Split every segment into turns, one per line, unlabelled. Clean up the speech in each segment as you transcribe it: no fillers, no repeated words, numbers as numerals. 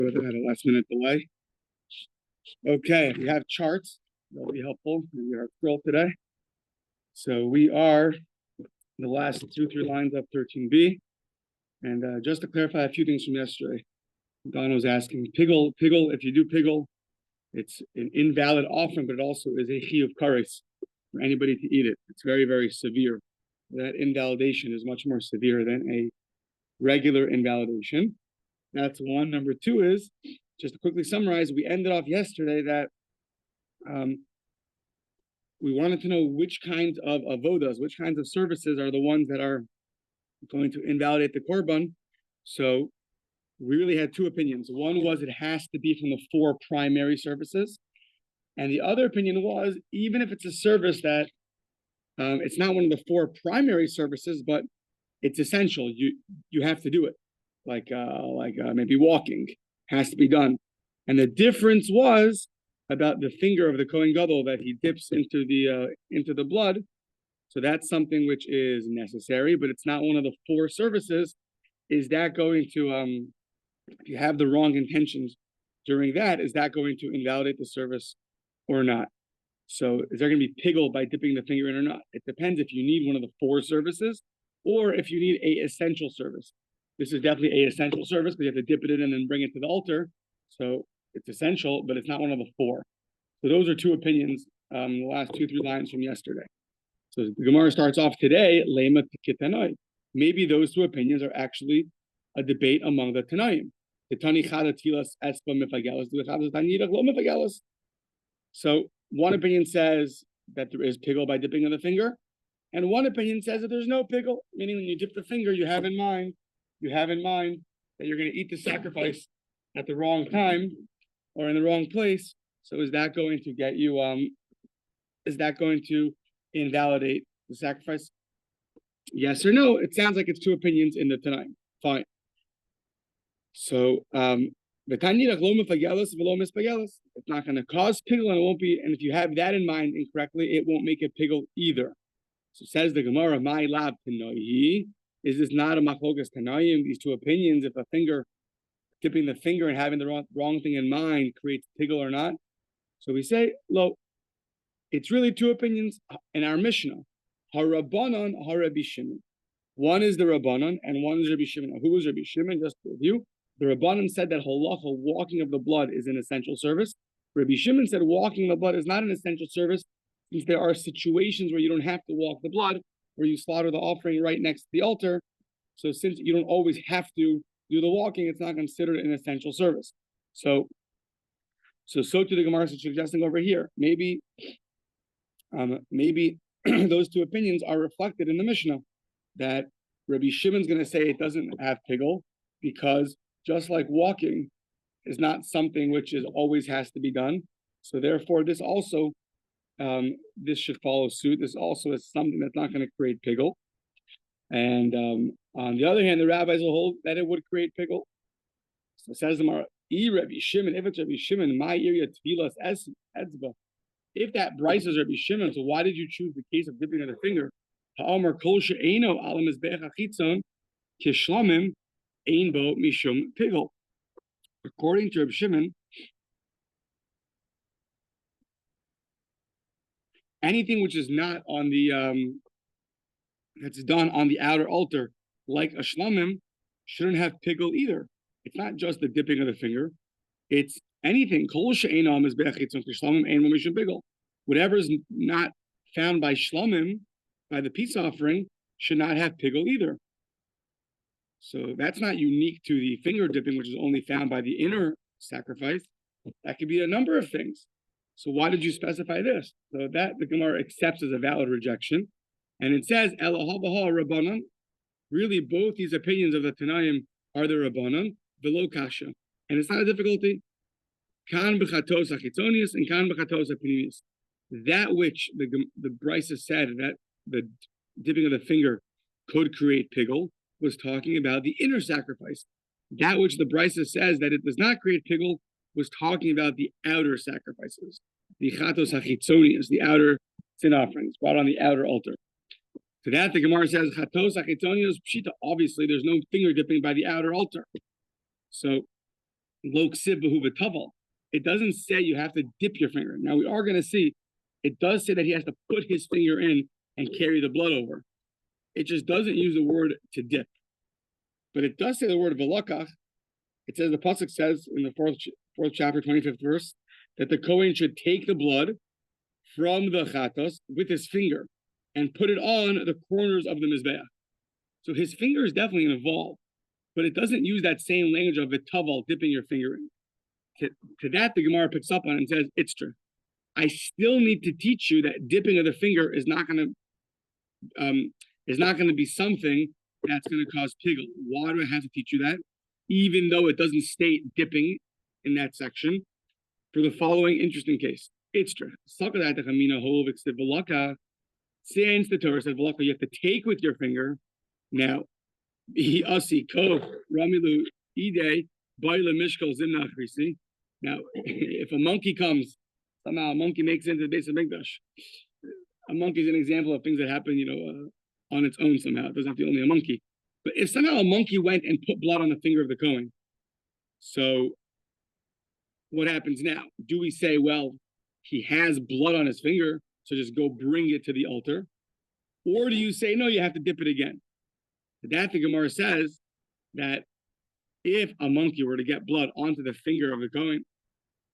Had a last minute delay. Okay, if you have charts, that'll be helpful. We are thrilled today. So we are the last 2-3 lines of 13b. And just to clarify a few things from yesterday, Don was asking, piggle, if you do piggle, it's an invalid offering, but it also is a chiyuv kares for anybody to eat it. It's very, very severe. That invalidation is much more severe than a regular invalidation. That's one. Number two is, just to quickly summarize, we ended off yesterday that we wanted to know which kinds of avodas, which kinds of services are the ones that are going to invalidate the korban. So we really had two opinions. One was it has to be from the 4 primary services. And the other opinion was, even if it's a service that it's not one of the 4 primary services, but it's essential, you have to do it. Like maybe walking has to be done. And the difference was about the finger of the Kohen Gadol that he dips into the blood. So that's something which is necessary, but it's not one of the 4 services. Is that going to, if you have the wrong intentions during that, is that going to invalidate the service or not? So is there going to be piggle by dipping the finger in or not? It depends if you need one of the 4 services or if you need a essential service. This is definitely a essential service because you have to dip it in and then bring it to the altar. So it's essential, but it's not one of the 4. So those are two opinions, the last 2-3 lines from yesterday. So the Gemara starts off today, Lema Kitanoi. Maybe those 2 opinions are actually a debate among the Tanaim. The Tani Chada Tilas Espa Mifagelis, the Chada Tanidach Lo Mifagelis. So one opinion says that there is piggle by dipping of the finger, and one opinion says that there's no piggle, meaning when you dip the finger, you have in mind that you're going to eat the sacrifice at the wrong time or in the wrong place. So is that going to get you, is that going to invalidate the sacrifice? Yes or no? It sounds like it's 2 opinions in the Tanaim. Fine. So, it's not going to cause piggle, and it won't be, and if you have that in mind incorrectly, it won't make it piggle either. So says the Gemara, my lab tanoyi. Is this not a machlokas tanayim? These 2 opinions, if a finger, dipping the finger and having the wrong thing in mind creates piggle or not? So we say, lo, it's really 2 opinions in our Mishnah. Harabanan, Harabi Shimon. One is the Rabbanan and one is Rabbi Shimon. Who was Rabbi Shimon? Just to review. The Rabbanan said that halacha, walking of the blood, is an essential service. Rabbi Shimon said walking the blood is not an essential service, since there are situations where you don't have to walk the blood, where you slaughter the offering right next to the altar. So since you don't always have to do the walking, it's not considered an essential service. So to the Gemara is suggesting over here, maybe those 2 opinions are reflected in the Mishnah, that Rabbi Shimon's going to say it doesn't have piggle because just like walking is not something which is always has to be done. So therefore, this also, this should follow suit. This also is something that's not going to create piggle. And on the other hand, the rabbis will hold that it would create piggle. So says the Gemara, Rabbi Shimon, if it's Rabbi Shimon, my area tvilas etzba. If that Bryce is Rabbi Shimon, so why did you choose the case of dipping of the finger? Ha'amar kol she'eno al mizbeach hachitzon kishlomim ein bo mishum piggle. According to Rabbi Shimon, anything which is not on the that's done on the outer altar, like a shlomim, shouldn't have piggle either. It's not just the dipping of the finger; it's anything. Kol she'eno al mizbeach hachitzon kishlomim ein bo mishum piggle. Whatever is not found by shlomim, by the peace offering, should not have piggle either. So that's not unique to the finger dipping, which is only found by the inner sacrifice. That could be a number of things. So why did you specify this? So that the Gemara accepts as a valid rejection. And it says, Elahabaha Rabbanan. Really, both these opinions of the Tanaim are the Rabbanan, below Kasha. And it's not a difficulty. Kan b'chatos achitzonius and kan b'chatos apinius. That which the Brisa said that the dipping of the finger could create piggle was talking about the inner sacrifice. That which the Brisa says that it does not create piggle was talking about the outer sacrifices, the chatos hachitzonius, the outer sin offerings brought on the outer altar. To that, the Gemara says chatos hachitzonius pshita. Obviously, there's no finger dipping by the outer altar. So lo ksiv behu v'tavel. It doesn't say you have to dip your finger. Now we are going to see, it does say that he has to put his finger in and carry the blood over. It just doesn't use the word to dip. But it does say the word velakach. It says, the pasuk says in the fourth chapter, 25th verse, that the Kohen should take the blood from the chatos with his finger and put it on the corners of the mizbeach. So his finger is definitely involved, but it doesn't use that same language of v'tavel, dipping your finger in. To that, the Gemara picks up on and says, it's true. I still need to teach you that dipping of the finger is not going to be something that's going to cause pigul. Why do I have to teach you that? Even though it doesn't state dipping in that section, for the following interesting case. It's true. Since the Torah said you have to take with your finger. Now, now, if a monkey comes, somehow a monkey makes it into the base of Mikdash. A monkey is an example of things that happen, on its own somehow. It doesn't have to be only a monkey. But if somehow a monkey went and put blood on the finger of the Kohen, so what happens now? Do we say, well, he has blood on his finger, so just go bring it to the altar? Or do you say, no, you have to dip it again? That the Gemara says that if a monkey were to get blood onto the finger of the Kohen,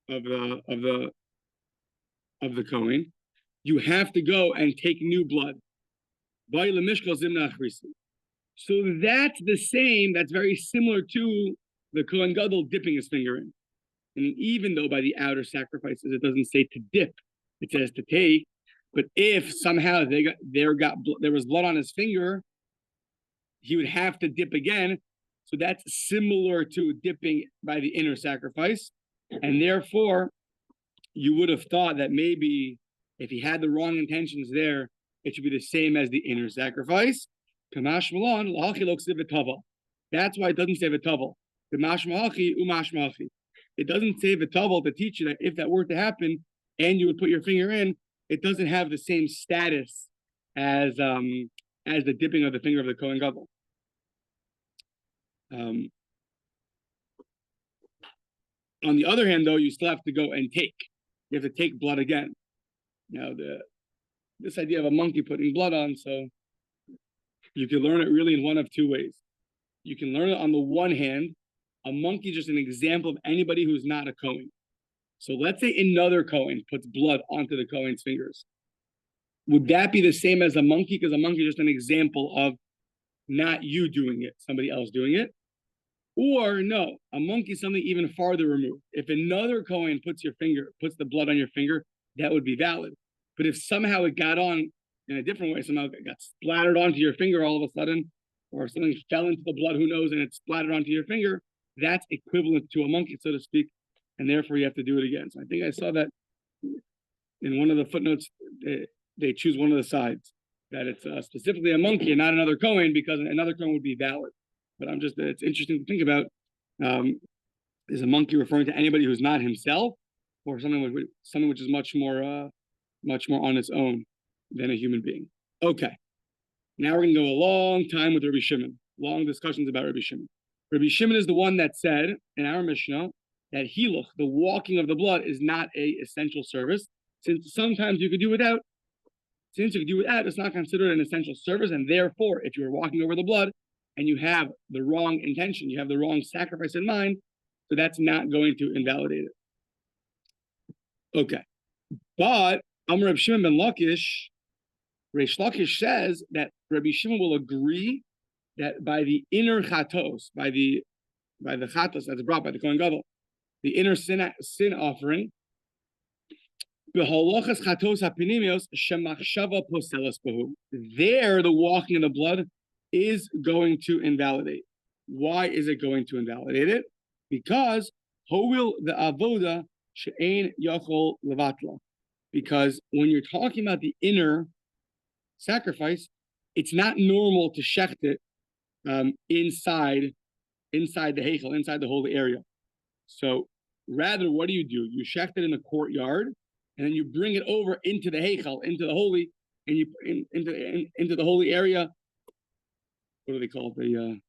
of the Kohen, you have to go and take new blood. So that's the same, that's very similar to the Kohen Gadol dipping his finger in. And even though by the outer sacrifices it doesn't say to dip, it says to take. But if somehow there was blood on his finger, he would have to dip again. So that's similar to dipping by the inner sacrifice. And therefore, you would have thought that maybe if he had the wrong intentions there, it should be the same as the inner sacrifice. That's why it doesn't say v'tavel. It doesn't say v'tavel to teach you that if that were to happen and you would put your finger in, it doesn't have the same status as the dipping of the finger of the Kohen Gadol. On the other hand, though, you still have to go and take. You have to take blood again. Now, this idea of a monkey putting blood on, so you can learn it really in one of two ways. You can learn it on the one hand, a monkey is just an example of anybody who's not a Kohen. So let's say another Kohen puts blood onto the Kohen's fingers. Would that be the same as a monkey? Because a monkey is just an example of not you doing it, somebody else doing it. Or no, a monkey is something even farther removed. If another Kohen puts the blood on your finger, that would be valid. But if somehow it got on in a different way, somehow it got splattered onto your finger all of a sudden, or something fell into the blood, who knows, and it splattered onto your finger, that's equivalent to a monkey, so to speak, and therefore you have to do it again. So I think I saw that in one of the footnotes, they choose one of the sides, that it's specifically a monkey and not another Kohen, because another Kohen would be valid. But it's interesting to think about, is a monkey referring to anybody who's not himself, or something which is much more on its own than a human being? Okay. Now we're going to go a long time with Rabbi Shimon. Long discussions about Rabbi Shimon. Rabbi Shimon is the one that said in our Mishnah that hiluch, the walking of the blood, is not a essential service, since sometimes you could do without. Since you could do without, it's not considered an essential service, and therefore, if you're walking over the blood and you have the wrong intention, you have the wrong sacrifice in mind, so that's not going to invalidate it. Okay. But Amar Rabbi Shimon ben Lakish, Reish Lakish says that Rabbi Shimon will agree that by the inner chatos, by the chatos that's brought by the Kohen Gadol, the inner sin offering, there, the walking in the blood is going to invalidate. Why is it going to invalidate it? Because ho'il the avoda she'ein yachol levatla. Because when you're talking about the inner sacrifice, it's not normal to shecht it inside the heichel, inside the holy area. So rather, what do? You shecht it in the courtyard, and then you bring it over into the heichel, into the holy, and you into the holy area. What do they call it?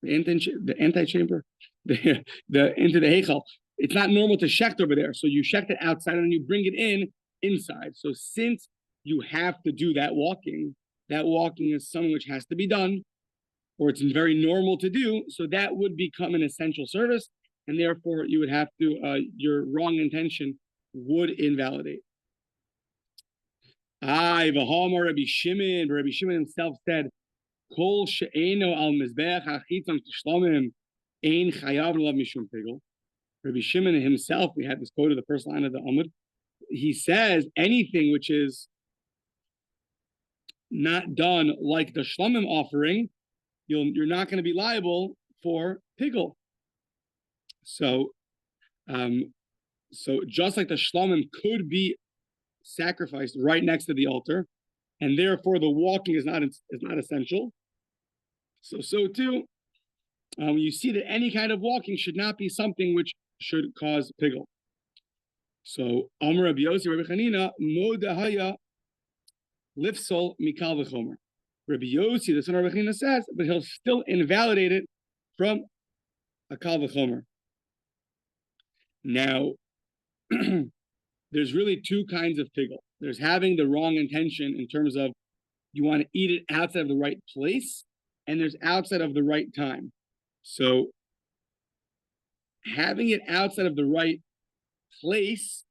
The antechamber? into the heichal. It's not normal to shecht over there, so you shecht it outside and then you bring it inside. So since you have to do that walking is something which has to be done, or it's very normal to do. So that would become an essential service, and therefore you would have to your wrong intention would invalidate. Rabbi Shimon himself said, Kol she'eno al mizbeach hachitzon tishlomim ein chayav l'lav mishum pigel. Rabbi Shimon himself, we had this quote of the first line of the Amud. He says anything which is not done like the shlomim offering, you're not going to be liable for pigel. So just like the shlomim could be sacrificed right next to the altar, and therefore the walking is not essential. So too, you see that any kind of walking should not be something which should cause pigel. So Amar Rabbi Yossi Rabbi Chanina Modahaya Lifsol Mikal v'chomer. Rabbi Yossi, the son of Rabbi Chanina, says, but he'll still invalidate it from a kal v'chomer. Now, there's really two kinds of pigel. There's having the wrong intention in terms of you want to eat it outside of the right place, and there's outside of the right time. So having it outside of the right place,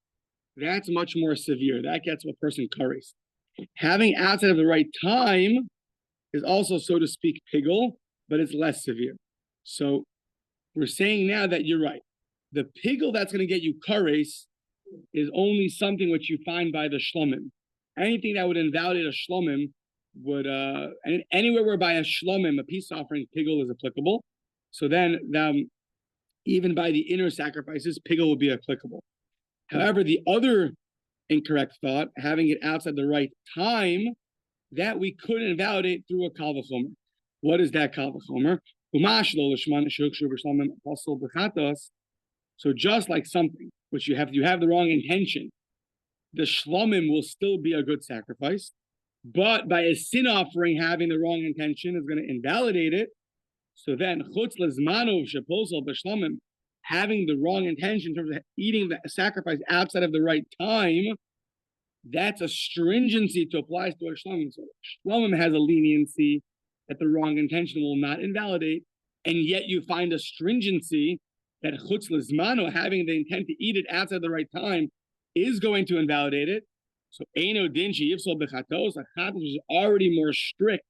that's much more severe. That gets a person curries. Having outside of the right time is also, so to speak, pigel, but it's less severe. So we're saying now that you're right. The pigel that's going to get you kares is only something which you find by the shlomim. Anything that would invalidate a shlomim would, and anywhere whereby a shlomim, a peace offering, pigel is applicable. So then, even by the inner sacrifices, pigel would be applicable. However, the other incorrect thought, having it outside the right time, that we could invalidate through a kal v'chomer. What is that kal v'chomer? So just like something which you have the wrong intention, the shlomim will still be a good sacrifice, but by a sin offering having the wrong intention is going to invalidate it. So then chutz lezmano sheposel b'shlomim, having the wrong intention in terms of eating the sacrifice outside of the right time, that's a stringency to apply to a shlomim. So shlomim has a leniency that the wrong intention will not invalidate, and yet you find a stringency that chutz lezmano, having the intent to eat it outside the right time, is going to invalidate it. So eino din sheyifsol bechatos, a chatos is already more strict,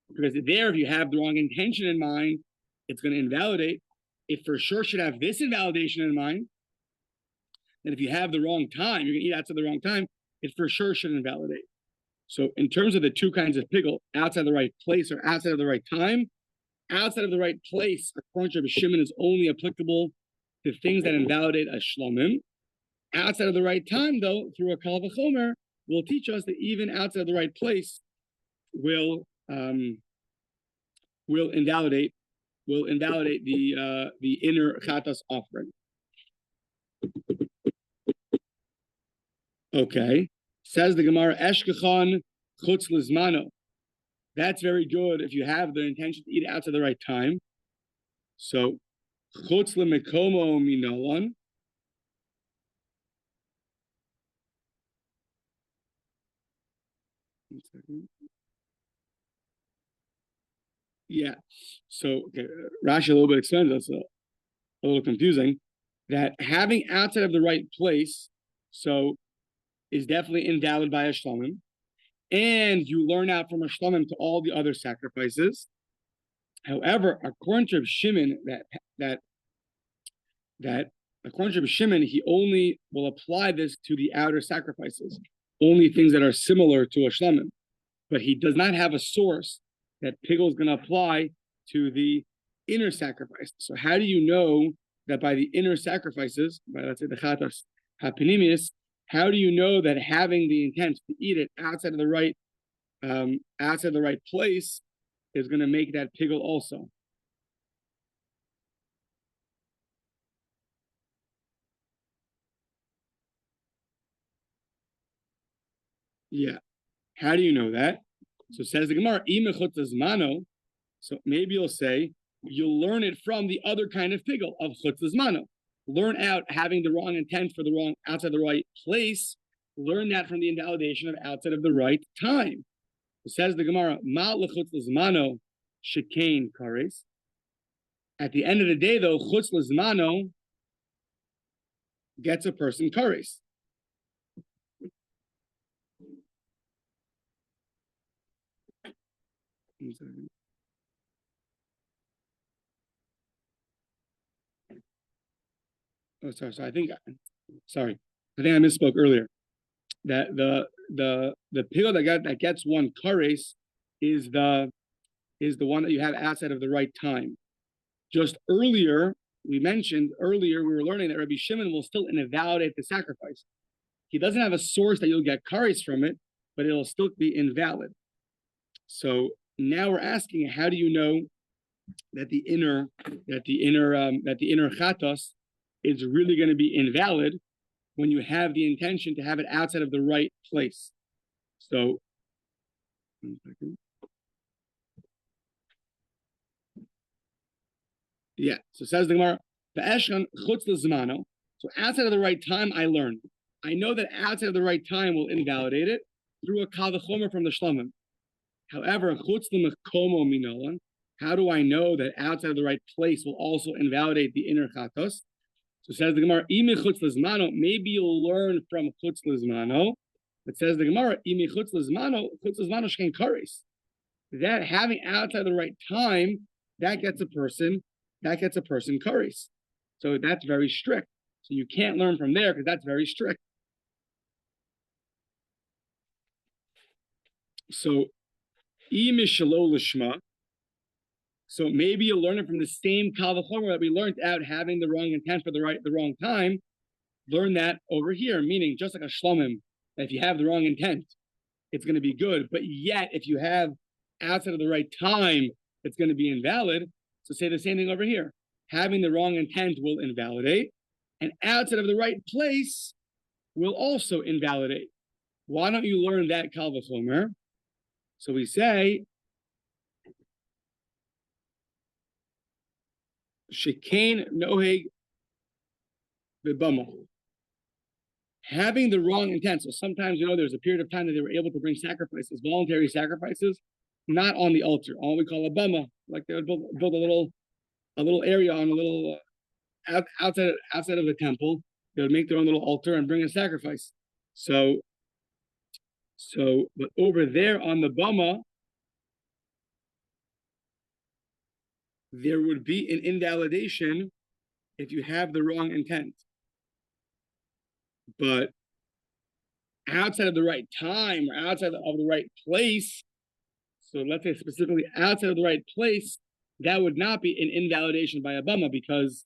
because there, if you have the wrong intention in mind, it's going to invalidate. It for sure should have this invalidation in mind. And if you have the wrong time, you're going to eat outside the wrong time, it for sure should invalidate. So in terms of the two kinds of pigel, outside the right place or outside of the right time, outside of the right place, according to Rabbi Shimon, is only applicable to things that invalidate a shlomim. Outside of the right time, though, through a kal v'chomer, will teach us that even outside of the right place will invalidate the inner chatas offering. Okay, says the Gemara, Eshkechan chutz lizmano. That's very good if you have the intention to eat it outside the right time. So chutz lemekomo minolan. Yeah. So okay, Rashi a little bit explains that's a little confusing. That having outside of the right place, so is definitely invalid by a shlomim, and you learn out from a shlomim to all the other sacrifices. However, according to Rabbi Shimon, that according to Rabbi Shimon, he only will apply this to the outer sacrifices, only things that are similar to a shlomim, but he does not have a source that pigel is going to apply to the inner sacrifice. So how do you know that by the inner sacrifices, by let's say the chatas hapinimis, how do you know that having the intent to eat it outside of the right place is going to make that pigel also? Yeah. How do you know that? So says the Gemara, so maybe you'll say you'll learn it from the other kind of pigel of chutz l'zmano. Learn out having the wrong intent for the wrong outside the right place. Learn that from the invalidation of outside of the right time. It says the Gemara, Ma l'chutz l'zmano shekain kares. At the end of the day, though, chutz l'zmano gets a person kares. Oh, sorry. I think I misspoke earlier. That the pigel that gets one kares is the one that you have outside of the right time. Just earlier, we were learning that Rabbi Shimon will still invalidate the sacrifice. He doesn't have a source that you'll get kares from it, but it'll still be invalid. So now we're asking, how do you know that the inner chatos is really going to be invalid when you have the intention to have it outside of the right place? So, 1 second. Yeah, so says the Gemara, "V'eshkan chutz l'zmano." So outside of the right time, I learned. I know that outside of the right time will invalidate it through a kal v'chomer from the shlomim. However, chutz l'mekomo minolan. How do I know that outside of the right place will also invalidate the inner chatos? So says the Gemara, "Imi chutz l'zmano." Maybe you'll learn from chutz l'zmano. But says the Gemara, "Imi chutz l'zmano shkein kares." That having outside the right time, that gets a person kares. So that's very strict. So you can't learn from there because that's very strict. So imishalo lishma. So maybe you'll learn it from the same kal v'chomer that we learned out having the wrong intent for the wrong time. Learn that over here, meaning just like a shlomim, if you have the wrong intent, it's going to be good. But yet, if you have outside of the right time, it's going to be invalid. So say the same thing over here. Having the wrong intent will invalidate, and outside of the right place will also invalidate. Why don't you learn that kal v'chomer? So we say, shekain noheg b'bama. Having the wrong intent. So sometimes, there's a period of time that they were able to bring sacrifices, voluntary sacrifices, not on the altar, on what we call a bama. Like they would build a little area on a little outside of the temple. They would make their own little altar and bring a sacrifice. So, but over there on the bama, there would be an invalidation if you have the wrong intent. But outside of the right time or outside of the right place, so let's say specifically outside of the right place, that would not be an invalidation by a bama because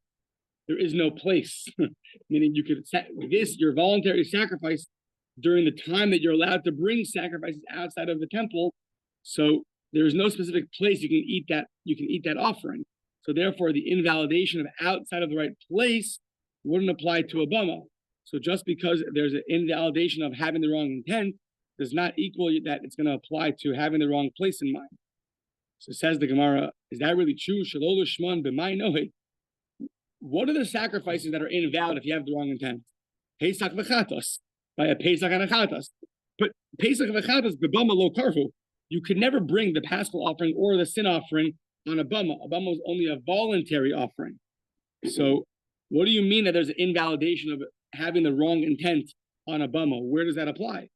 there is no place. Meaning you could your voluntary sacrifice during the time that you're allowed to bring sacrifices outside of the temple. So there is no specific place you can eat that offering. So therefore, the invalidation of outside of the right place wouldn't apply to a bama. So just because there's an invalidation of having the wrong intent does not equal that it's going to apply to having the wrong place in mind. So says the Gemara, is that really true? Shalol Shman b'may noheg. What are the sacrifices that are invalid if you have the wrong intent? Pesach v'chatos, by a Pesach and a chatos. But Pesach v'chatos b'bama lo karvu. You could never bring the paschal offering or the sin offering on a bama. A bama is only a voluntary offering. So what do you mean that there's an invalidation of having the wrong intent on a bama? Where does that apply?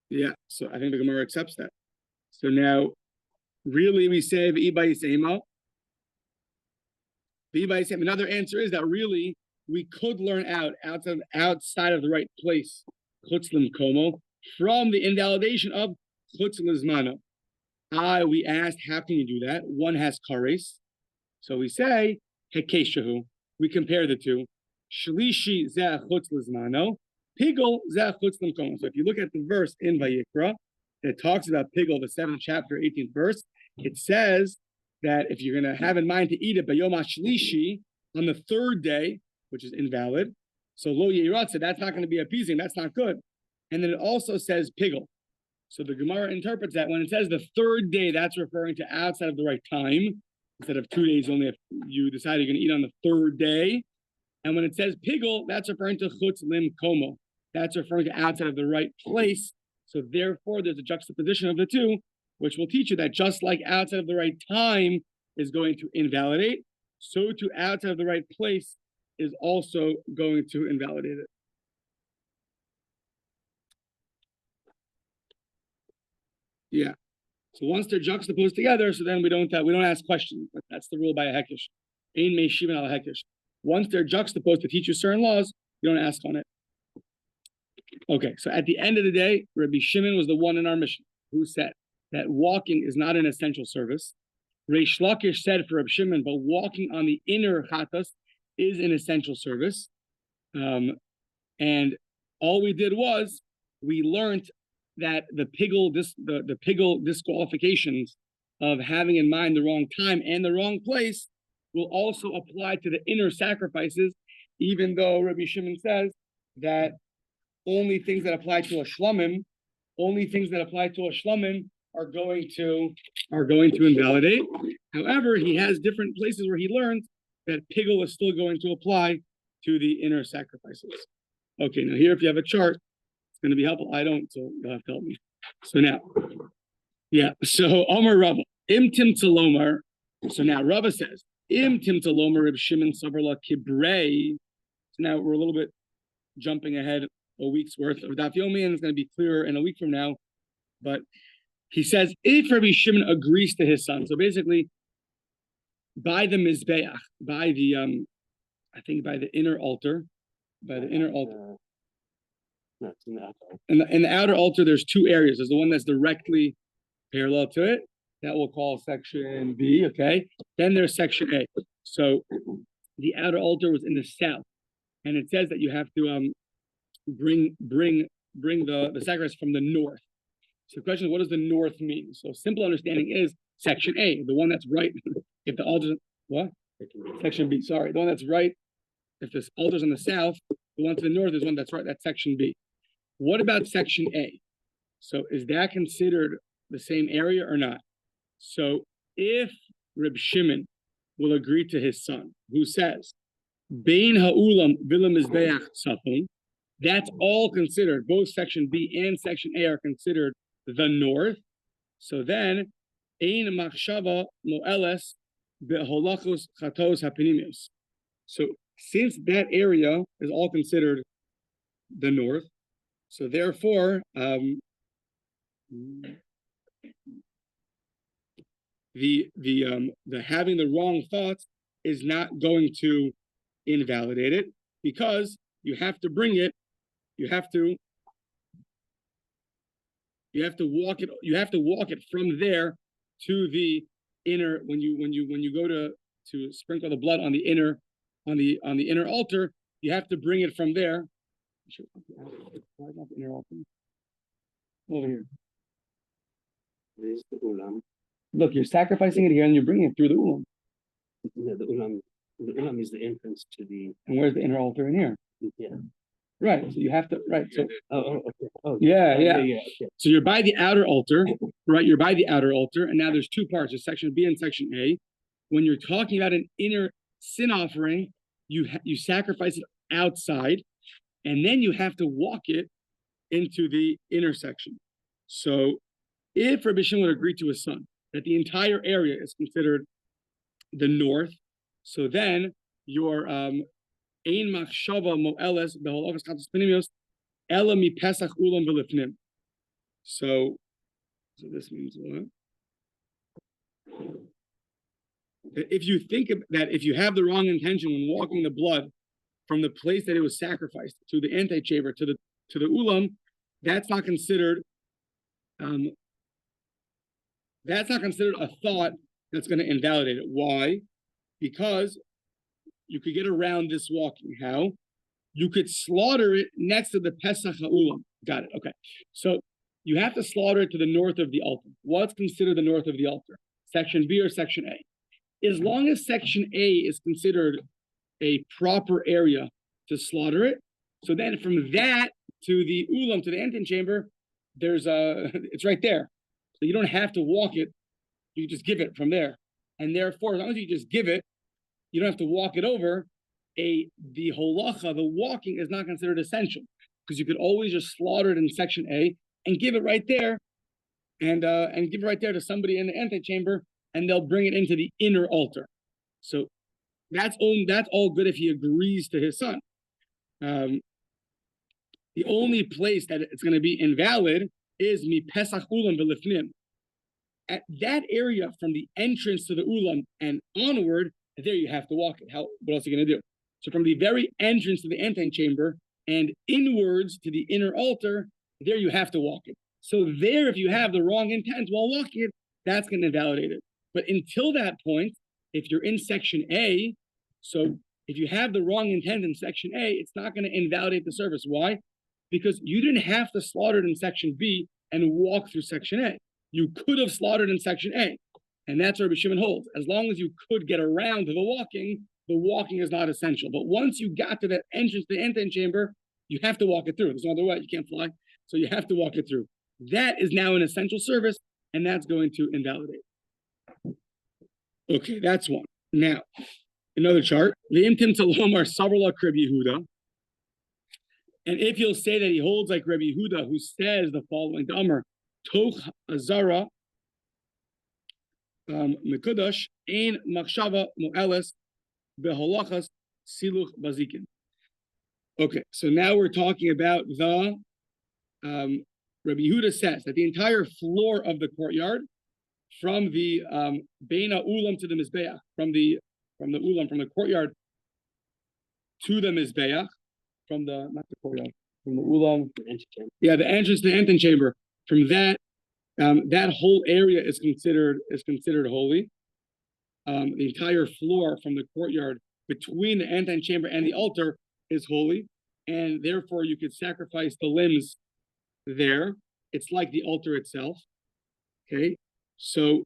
Yeah, so I think the Gemara accepts that. So now, really, we say another answer is that really we could learn outside of the right place, chutz l'mkomo, from the invalidation of chutz l'zmano. We asked, how can you do that? One has kares. So we say, hekeshahu. We compare the two. Shlishi zeh chutz l'zmano. Pigel zeh chutz l'mkomo. So if you look at the verse in Vayikra, it talks about pigel, the 7th chapter, 18th verse. It says that if you're going to have in mind to eat it by Yom HaShlishi, on the 3rd day, which is invalid, so lo yiratza, that's not going to be appeasing, that's not good. And then it also says pigel. So the Gemara interprets that when it says the third day, that's referring to outside of the right time, instead of 2 days only if you decide you're going to eat on the third day. And when it says pigel, that's referring to chutz lim komo. That's referring to outside of the right place. So therefore, there's a juxtaposition of the two, which will teach you that just like outside of the right time is going to invalidate, so to outside of the right place is also going to invalidate it. Yeah. So once they're juxtaposed together, so then we don't ask questions. That's the rule by a hekish. Ein meishivan al hekish. Once they're juxtaposed to teach you certain laws, you don't ask on it. Okay, so at the end of the day, Rabbi Shimon was the one in our mission who said that walking is not an essential service. Reish Lakish said for Rabbi Shimon, but walking on the inner chatas is an essential service. And all we did was we learned that the pigel disqualifications of having in mind the wrong time and the wrong place will also apply to the inner sacrifices, even though Rabbi Shimon says that only things that apply to a shlomim are going to invalidate. However, he has different places where he learned that pigel is still going to apply to the inner sacrifices. Okay, now here if you have a chart, it's going to be helpful. I don't, so you'll have to help me. So now, yeah, so Omer Rava, Im Tim Talomar. So now Rava says, Im Tim Talomar Reb Shimon Savarla Kibrei. So now we're a little bit jumping ahead a week's worth of Daf Yomi, and it's going to be clearer in a week from now. But he says, if Rabbi Shimon agrees to his son, so basically, by the Mizbeach, by the, I think by the inner altar, No, it's in the outer altar. In the outer altar, there's two areas. There's the one that's directly parallel to it. That we'll call section B, okay? Then there's section A. So the outer altar was in the south. And it says that you have to bring the sacrifice from the north. So the question is, what does the north mean? So simple understanding is section A, the one that's right. If the altar, what? Section B, sorry. The one that's right. If this altar's on the south, the one to the north is one that's right. That's section B. What about section A? So is that considered the same area or not? So if Reb Shimon will agree to his son, who says, Bein ha'ulam v'la mizbeach tzafon, that's all considered, both section B and section A are considered the north. So then, ein machshava mo'eles beholachos chatos hapinimius. So since that area is all considered the north, so therefore, the having the wrong thoughts is not going to invalidate it, because you have to bring it, you have to walk it from there to the inner. When you go to sprinkle the blood on the inner altar, you have to bring it from there. Why not the inner altar? Over here.
This is the ulam.
Look, you're sacrificing it here, and you're bringing it through the ulam.
Yeah, the ulam. The ulam is the entrance to the.
And where's the inner altar in here?
Yeah.
Right. So you have to. Right. So.
Okay. Oh,
Yeah.
Okay.
So you're by the outer altar, right? You're by the outer altar, and now there's two parts: there's section B and section A. When you're talking about an inner sin offering, you sacrifice it outside, and then you have to walk it into the intersection. So, if Rabbi Shimon would agree to his son that the entire area is considered the north, so then your ein machshava mo'eles beholachos chatos hapinimius ela mi pesach ulam v'lifnim. So this means what? If you think of that, if you have the wrong intention when walking the blood from the place that it was sacrificed to the antechamber to the ulam, that's not considered a thought that's going to invalidate it. Why? Because you could get around this walking. How? You could slaughter it next to the Pesach ha'ulam. Got it. Okay. So you have to slaughter it to the north of the altar. What's considered the north of the altar? Section B or section A? As long as section A is considered a proper area to slaughter it, so then from that to the ulam, to the antechamber, it's right there. So you don't have to walk it. You just give it from there. And therefore, as long as you just give it, you don't have to walk it over. The holacha, the walking, is not considered essential because you could always just slaughter it in section A and give it right there, and give it right there to somebody in the antechamber, and they'll bring it into the inner altar. So that's all good if he agrees to his son. The only place that it's going to be invalid is mi pesach ulam v'lifnim. At that area from the entrance to the ulam and onward, there you have to walk it. What else are you going to do? So from the very entrance to the antechamber and inwards to the inner altar, there you have to walk it. So there, if you have the wrong intent while walking it, that's going to invalidate it. But until that point, if you're in section A, so if you have the wrong intent in section A, it's not going to invalidate the service. Why? Because you didn't have to slaughter it in section B and walk through section A. You could have slaughtered in section A. And that's where Rabbi Shimon holds. As long as you could get around to the walking is not essential. But once you got to that entrance to the antechamber, you have to walk it through. There's no other way. You can't fly. So you have to walk it through. That is now an essential service, and that's going to invalidate. Okay, that's one. Now, another chart. The imtim talomar savarla Rabbi Yehuda. And if you'll say that he holds like Rabbi Yehuda, who says the following, Amar, toch azara mekudash ein machshava mu'eles beholachas siluch bazikin. Okay, so now we're talking about the Rabbi Yehuda says that the entire floor of the courtyard, from the Beina Ulam to the Mizbeach, from the courtyard to the Mizbeach, not the courtyard, from the Ulam, the entrance to the antechamber. From that, that whole area is considered holy. The entire floor from the courtyard between the antechamber and the altar is holy, and therefore you could sacrifice the limbs there. It's like the altar itself. Okay, so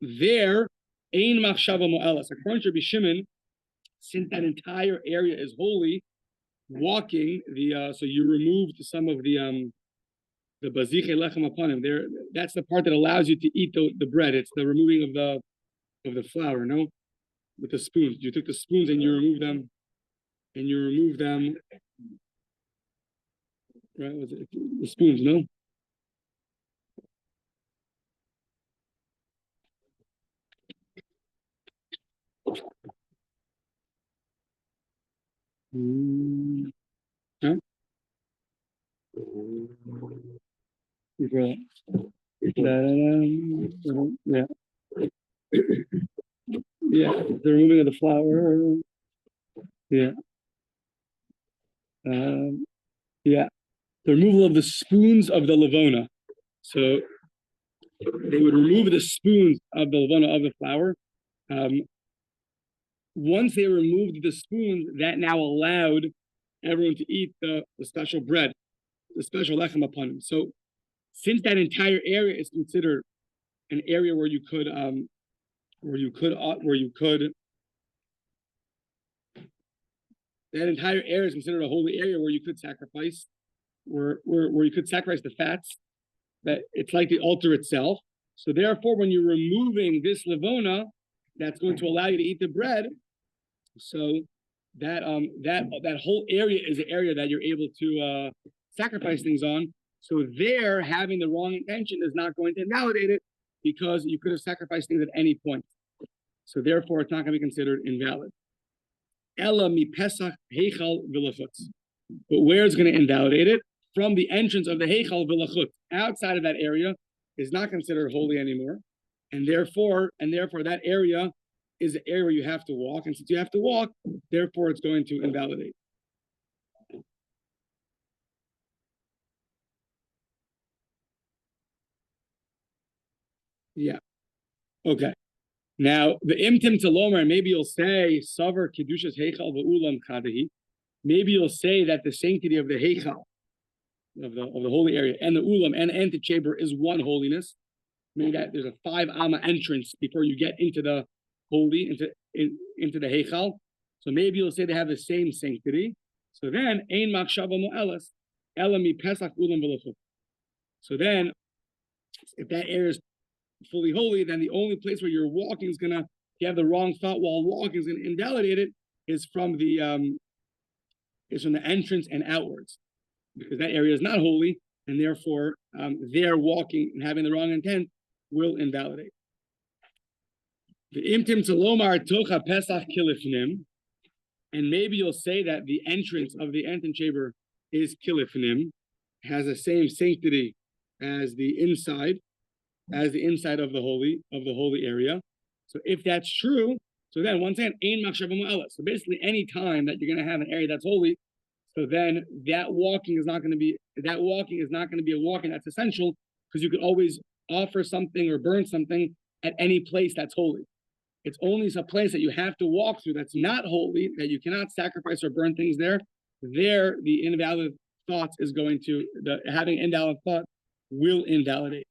there, ein machshava mo'elas. According to Rabbi Shimon, since that entire area is holy, walking so you removed some of the baziche lechem upon him. There, that's the part that allows you to eat the bread. It's the removing of the flour. No, with the spoons. You took the spoons and you remove them. Right? Was it the spoons? No. Huh? Yeah. Yeah, the removing of the flour. Yeah. Yeah. The removal of the spoons of the lavona. So they would remove the spoons of the lavona of the flour. Once they removed the spoons, that now allowed everyone to eat the special bread, the special lechem upon them. So since that entire area is considered an area where you could that entire area is considered a holy area where you could sacrifice, where you could sacrifice the fats, that it's like the altar itself. So therefore, when you're removing this lavona, that's going to allow you to eat the bread. So that whole area is an area that you're able to sacrifice things on. So there, having the wrong intention is not going to invalidate it, because you could have sacrificed things at any point. So therefore, it's not going to be considered invalid. Ela mi pesach heichal v'lachutz. But where it's going to invalidate it? From the entrance of the heichal v'lachutz. Outside of that area is not considered holy anymore, and therefore that area is an area where you have to walk, and since you have to walk, therefore it's going to invalidate. Yeah. Okay. Now the imtim talomer, maybe you'll say savar kedushas heichal v'ulam chadahi. Maybe you'll say that the sanctity of the heichal, of the holy area, and the ulam and antechamber is one holiness. Meaning that there's a 5 amma entrance before you get into the holy, into the heichal. So maybe you'll say they have the same sanctity. So then ein machshava mo'elas ela mi pesach ulam v'lachut. So then, if that area is fully holy, then the only place where you're walking is gonna, if you have the wrong thought while walking, is gonna invalidate it, is from the entrance and outwards, because that area is not holy, and therefore their walking and having the wrong intent will invalidate. The imtim talomar tocha pesach kilifnim, and maybe you'll say that the entrance of the entrance chamber is kilifnim, has the same sanctity as the inside of the holy area. So if that's true, so then once again, ein machshava mu'elas. So basically, any time that you're going to have an area that's holy, so then that walking is not going to be a walking that's essential, because you could always offer something or burn something at any place that's holy. It's only a place that you have to walk through that's not holy, that you cannot sacrifice or burn things there. There, the invalid thoughts is going to, having invalid thought will invalidate.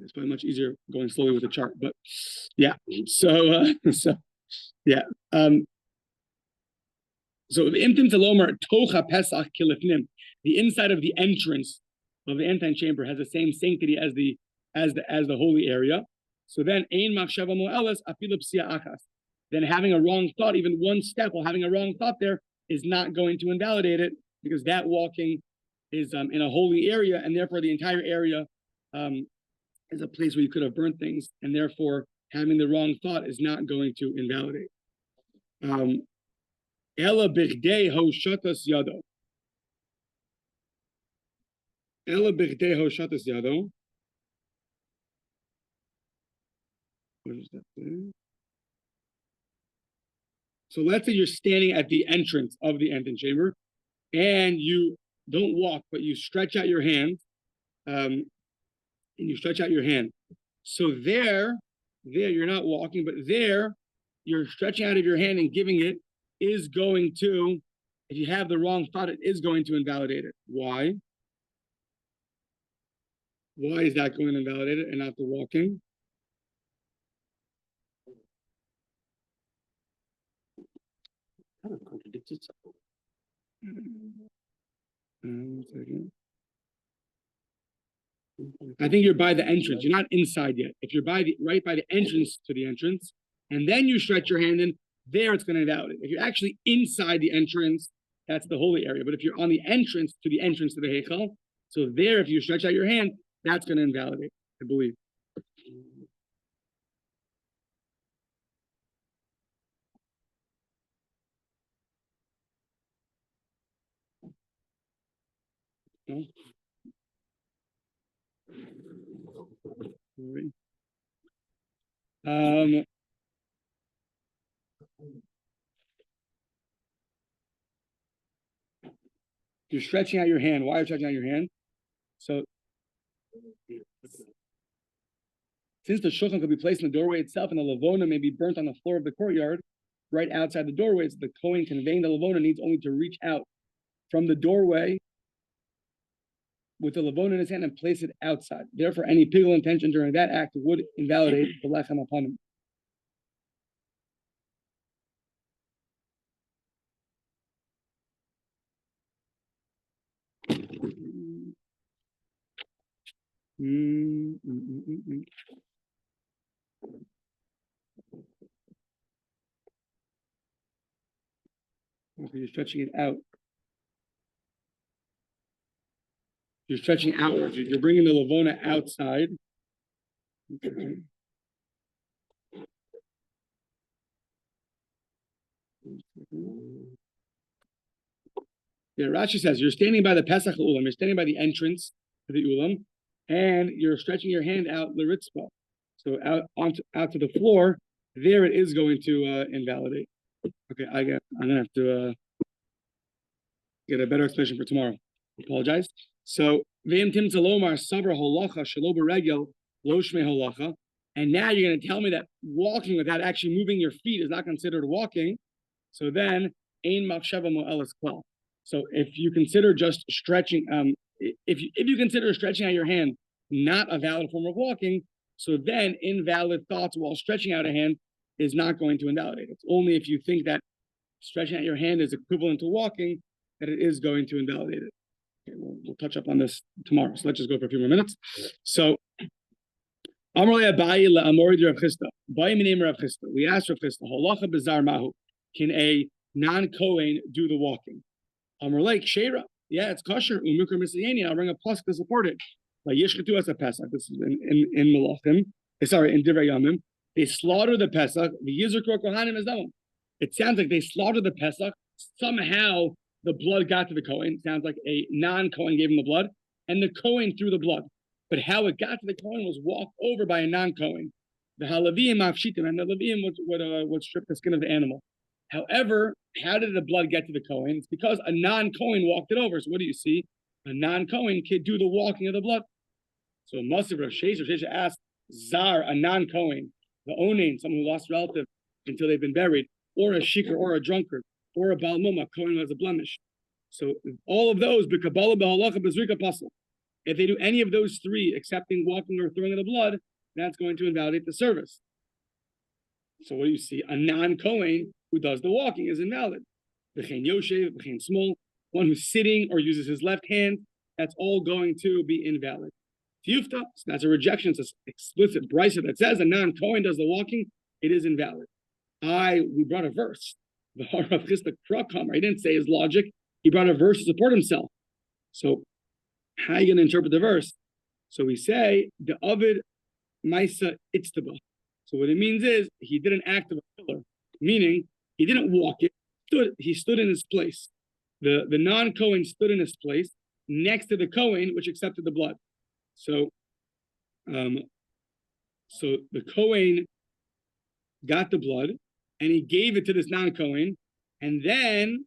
It's probably much easier going slowly with the chart, but yeah. So yeah. So the imtim talomar tocha pesach kilifnim, the inside of the entrance of the entrance chamber has the same sanctity as the holy area. So then ein machshava mo'elas afilu psia achas. Then having a wrong thought, even one step while having a wrong thought there, is not going to invalidate it, because that walking is in a holy area, and therefore the entire area is a place where you could have burnt things, and therefore having the wrong thought is not going to invalidate. Ela bichdei hoshatas yado. Ela bichdei hoshatas yado. What is that thing? So let's say you're standing at the entrance of the entrance chamber, and you don't walk, but you stretch out your hand, and you stretch out your hand. So there you're not walking, but there you're stretching out of your hand and giving it is going to, if you have the wrong thought, it is going to invalidate it. Why? Why is that going to invalidate it and not the walking?
Kind of contradicts itself.
1 second. I think you're by the entrance. You're not inside yet. If you're right by the entrance to the entrance, and then you stretch your hand in, there it's going to invalidate. If you're actually inside the entrance, that's the holy area. But if you're on the entrance to the Heichal, so there, if you stretch out your hand, that's going to invalidate, I believe. No? You're stretching out your hand. Why are you stretching out your hand? So, since the shulchan could be placed in the doorway itself, and the lavona may be burnt on the floor of the courtyard, right outside the doorway, so the Kohen conveying the lavona needs only to reach out from the doorway with the lavona in his hand and place it outside. Therefore, any pigal intention during that act would invalidate the lechem upon him. Okay, you're stretching it out. You're stretching outwards. You're bringing the lavona outside. Okay. Yeah, Rashi says you're standing by the Pesach Ulam. You're standing by the entrance to the Ulam, and you're stretching your hand out the Ritzpah. So out to the floor. There it is going to invalidate. Okay, I'm gonna have to get a better explanation for tomorrow. Apologize. So V'im Tim Talomar Sabra Holacha Shelo Beregel Lo Shmei Holacha, and now you're going to tell me that walking without actually moving your feet is not considered walking. So then Ein Machshava Mo'elas Klal. So if you consider just stretching, if you consider stretching out your hand not a valid form of walking, so then invalid thoughts while stretching out a hand is not going to invalidate. It's only if you think that stretching out your hand is equivalent to walking that it is going to invalidate it. Okay, we'll touch up on this tomorrow. So let's just go for a few more minutes. So, we asked Rav Chisda, Holacha Bizar Mahu, can a non-Kohen do the walking? Like Shera, yeah, it's kosher. I'll bring a plus to support it. Like Yishketu as a Pesach. This is in Malachim. Sorry, in Divrei Yamim. They slaughter the Pesach. The Yizur Kohanim is them. It sounds like they slaughtered the Pesach. Somehow the blood got to the Kohen. It sounds like a non-Kohen gave him the blood, and the Kohen threw the blood. But how it got to the Kohen was walked over by a non-Kohen. The Halavim Mafshitim, and the Levim would strip the skin of the animal. However, how did the blood get to the Kohen? It's because a non-Kohen walked it over. So what do you see? A non-Kohen can do the walking of the blood. So Masiv Rav Shesha asked Zar, a non-Kohen, the Onain, someone who lost a relative until they've been buried, or a shikar, or a drunkard, or a Baal Muma, Kohen has a blemish. So all of those, B'Kabbalah, B'Halacha, B'Zrika, Pasal. If they do any of those three, excepting walking or throwing of the blood, that's going to invalidate the service. So what do you see? A non-Kohen who does the walking is invalid. B'chein Yoshev, B'chein Smol, one who's sitting or uses his left hand, that's all going to be invalid. Tiyufta, so that's a rejection. It's an explicit brisa that says a non-Kohen does the walking, it is invalid. We brought a verse. The Rav Chisda Krakam, he didn't say his logic. He brought a verse to support himself. So how are you going to interpret the verse? So we say, the Ovid Maisa Itztaba. So what it means is, he did an act of a pillar, meaning he didn't walk it, he stood in his place. The non-Kohen stood in his place next to the Kohen, which accepted the blood. So, so the Kohen got the blood, and he gave it to this non-Kohen, and then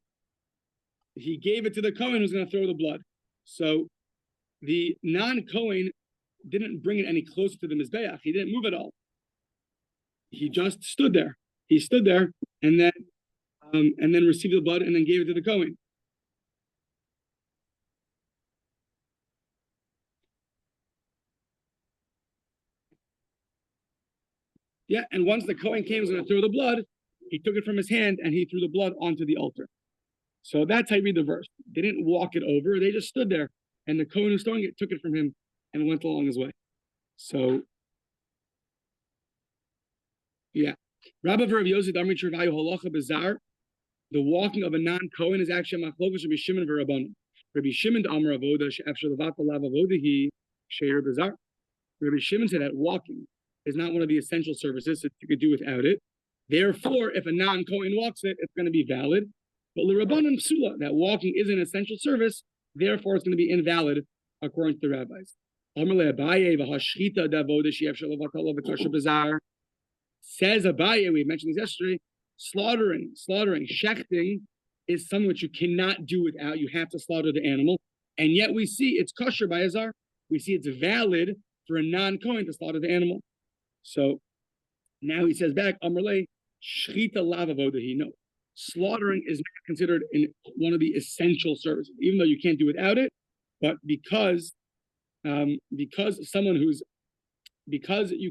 he gave it to the Kohen who's going to throw the blood. So the non-Kohen didn't bring it any closer to the Mizbeach. He didn't move at all. He just stood there. He stood there and then received the blood and then gave it to the Kohen. Yeah, and once the Kohen came, was going to throw the blood, he took it from his hand and he threw the blood onto the altar. So that's how you read the verse. They didn't walk it over, they just stood there. And the Kohen who's throwing it took it from him and went along his way. So, yeah. Rabbi Rav Yossi Damri Chervayu Halacha Bizar, the walking of a non-Kohen is actually Machlokas Rabbi Shimon v'Rabbanan. Rabbi Shimon to Amar Avoda she'efshar levat alav avodahi she'er bizar. Rabbi Shimon said that walking is not one of the essential services that you could do without it. Therefore, if a non-Kohen walks it, it's going to be valid. But l'Rabbanan psula, that walking is an essential service, therefore it's going to be invalid according to the rabbis. Says Abaye, we mentioned this yesterday, slaughtering, shechting is something which you cannot do without. You have to slaughter the animal. And yet we see it's kosher by Azar. We see it's valid for a non-Kohen to slaughter the animal. So now he says back, Amrle, shchita lavavodahi. No, slaughtering is not considered in one of the essential services, even though you can't do without it. But because you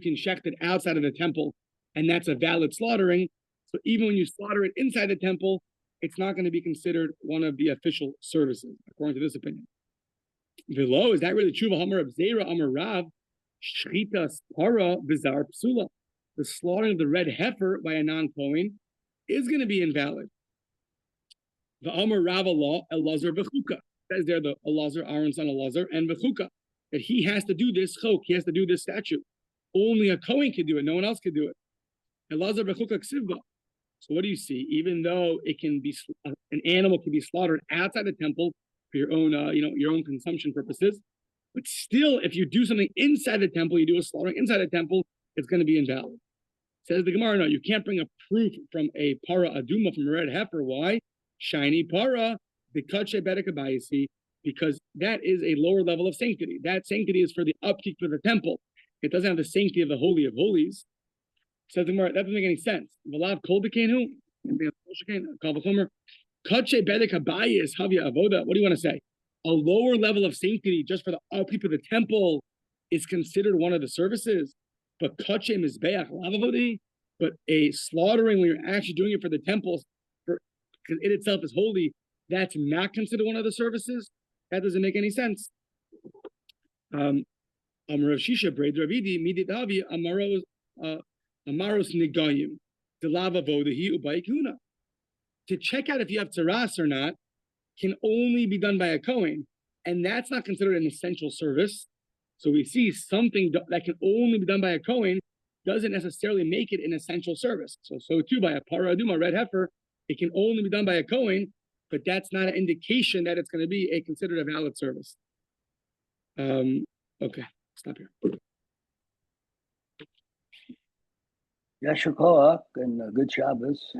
can shecht it outside of the temple, and that's a valid slaughtering. So even when you slaughter it inside the temple, it's not going to be considered one of the official services, according to this opinion. Below, is that really true? Amar Zera, Amar Rav, shchita para bizar psula. The slaughtering of the red heifer by a non-Kohen is going to be invalid. The Amar Rav Allah, Elazar v'chuka. Says there the Elazar, Aaron's son Elazar, and v'chuka, that he has to do this chok, he has to do this statute. Only a Kohen can do it, no one else can do it. Elazar v'chuka ksivba. So what do you see? Even though it can be, an animal can be slaughtered outside the temple for your own, your own consumption purposes, but still, if you do something inside the temple, you do a slaughtering inside the temple, it's going to be invalid. Says the Gemara, no, you can't bring a proof from a para aduma, from a red heifer. Why? Shiny para, because that is a lower level of sanctity. That sanctity is for the upkeep of the temple. It doesn't have the sanctity of the Holy of Holies. Says the Gemara, that doesn't make any sense. What do you want to say? A lower level of sanctity just for the upkeep of the temple is considered one of the services, but but a slaughtering when you're actually doing it for the temple, because it itself is holy, that's not considered one of the services. That doesn't make any sense. Rav Shisha Braid Ravidi Midit Avi Amaros Nigayim Delava Vodahi Ubaikuna. To check out if you have taras or not can only be done by a Kohen, and that's not considered an essential service. So we see something that can only be done by a Kohen doesn't necessarily make it an essential service. So too by a paraduma, red heifer, it can only be done by a Kohen, but that's not an indication that it's going to be considered a valid service. Okay, stop here.
Yashar Koach and good Shabbos.